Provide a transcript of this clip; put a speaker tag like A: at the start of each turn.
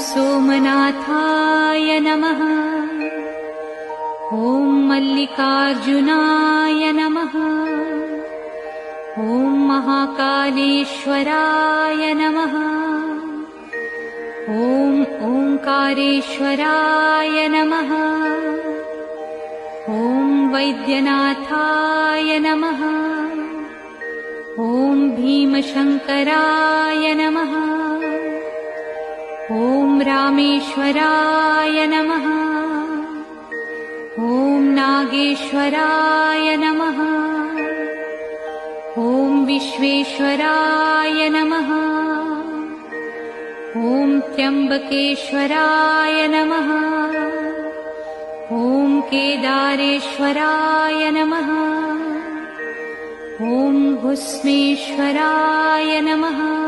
A: सोमनाथाय नमः। ॐ मल्लिकार्जुनाय नमः। ॐ महाकालेश्वराय नमः। ॐ ओंकारेश्वराय नमः। ॐ वैद्यनाथाय नमः। ॐ भीमशंकराय नमः। ॐ रामेश्वराय नमः। ॐ नागेश्वराय नमः। ॐ विश्वेश्वराय नमः। ॐ त्र्यंबकेश्वराय नमः। ॐ केदारेश्वराय नमः। ॐ भुस्मेश्वराय नमः।